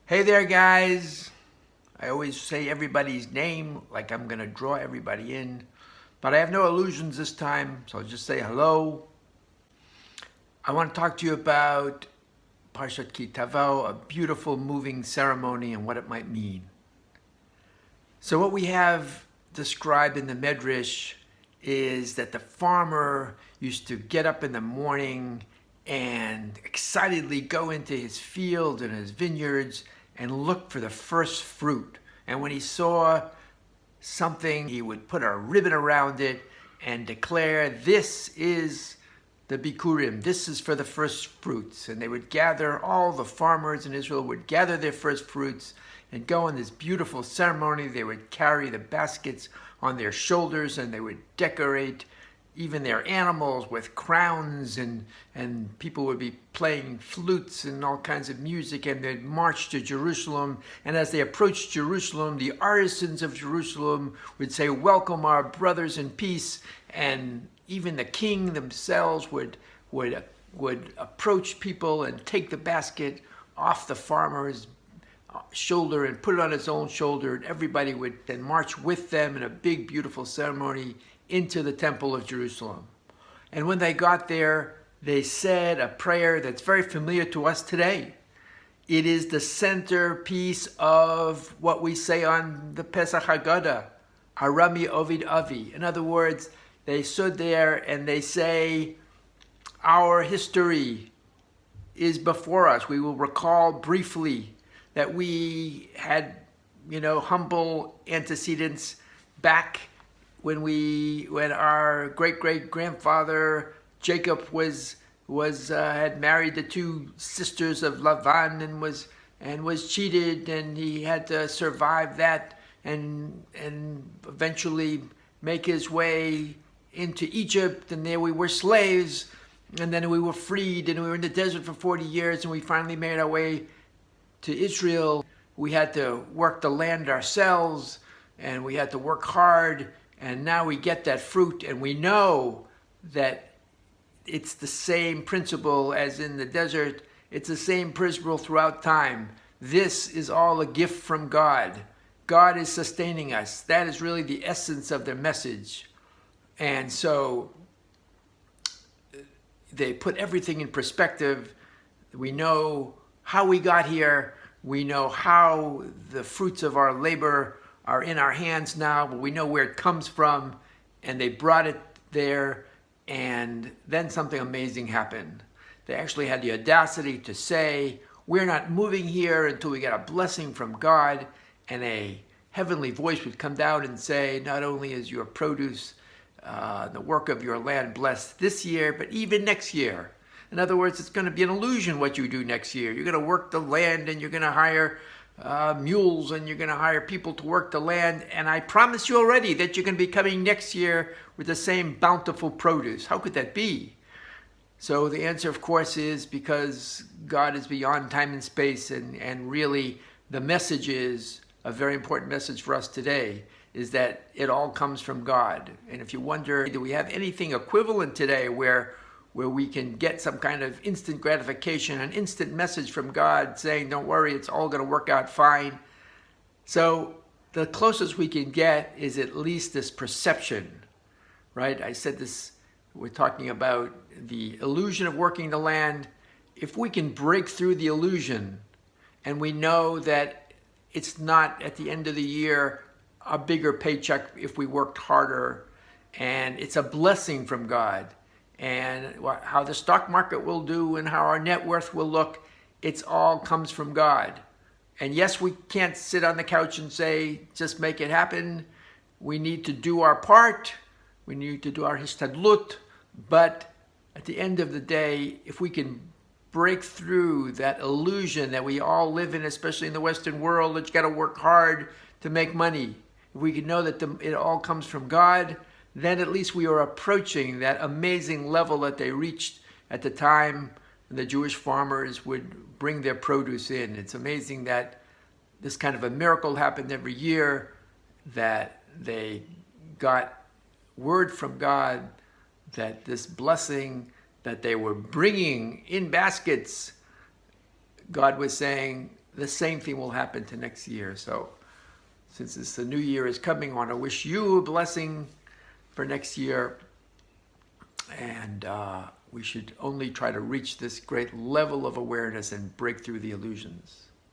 Hey there, guys. I always say everybody's name like I'm going to draw everybody in, but I have no illusions this time, so I'll just say hello. I want to talk to you about Parshat Ki Tavo, a beautiful moving ceremony and what it might mean. So what we have described in the Midrash is that the farmer used to get up in the morning and excitedly go into his field and his vineyards and look for the first fruit. And when he saw something, he would put a ribbon around it and declare, "This is the Bikurim, this is for the first fruits." And they would gather, all the farmers in Israel would gather their first fruits and go on this beautiful ceremony. They would carry the baskets on their shoulders and they would decorate even their animals with crowns, and people would be playing flutes and all kinds of music, and they'd march to Jerusalem. And as they approached Jerusalem, the artisans of Jerusalem would say, "Welcome our brothers in peace." And even the king themselves would approach people and take the basket off the farmer's shoulder and put it on his own shoulder, and everybody would then march with them in a big, beautiful ceremony into the temple of Jerusalem. And when they got there, they said a prayer that's very familiar to us today. It is the centerpiece of what we say on the Pesach Haggadah, Arami Ovid Avi. In other words, they stood there and they say, our history is before us. We will recall briefly that we had, humble antecedents back when our great-great-grandfather Jacob had married the two sisters of Lavan and was cheated, and he had to survive that and eventually make his way into Egypt, and there we were slaves, and then we were freed, and we were in the desert for 40 years, and we finally made our way to Israel. We had to work the land ourselves, and we had to work hard, and now we get that fruit, and we know that it's the same principle as in the desert. It's the same principle throughout time. This is all a gift from God. God is sustaining us. That is really the essence of their message. And so they put everything in perspective. We know how we got here. We know how the fruits of our labor are in our hands now, but we know where it comes from, and they brought it there, and then something amazing happened. They actually had the audacity to say, we're not moving here until we get a blessing from God, and a heavenly voice would come down and say, not only is your produce, the work of your land blessed this year, but even next year. In other words, it's going to be an illusion what you do next year. You're going to work the land, and you're going to hire mules, and you're going to hire people to work the land, and I promise you already that you're going to be coming next year with the same bountiful produce. How could that be? So the answer, of course, is because God is beyond time and space, and really the message is a very important message for us today, is that it all comes from God. And if you wonder, do we have anything equivalent today where we can get some kind of instant gratification, an instant message from God saying, don't worry, it's all going to work out fine? So the closest we can get is at least this perception, right? I said this, we're talking about the illusion of working the land. If we can break through the illusion, and we know that it's not at the end of the year a bigger paycheck if we worked harder, and it's a blessing from God, and how the stock market will do and how our net worth will look, it's all comes from God. And yes, we can't sit on the couch and say, just make it happen. We need to do our part. We need to do our hishtadlut. But at the end of the day, if we can break through that illusion that we all live in, especially in the Western world, that you got to work hard to make money. If we can know that it all comes from God, then at least we are approaching that amazing level that they reached at the time the Jewish farmers would bring their produce in. It's amazing that this kind of a miracle happened every year, that they got word from God that this blessing that they were bringing in baskets, God was saying, the same thing will happen to next year. So since the new year is coming, I want to wish you a blessing for next year. And we should only try to reach this great level of awareness and break through the illusions.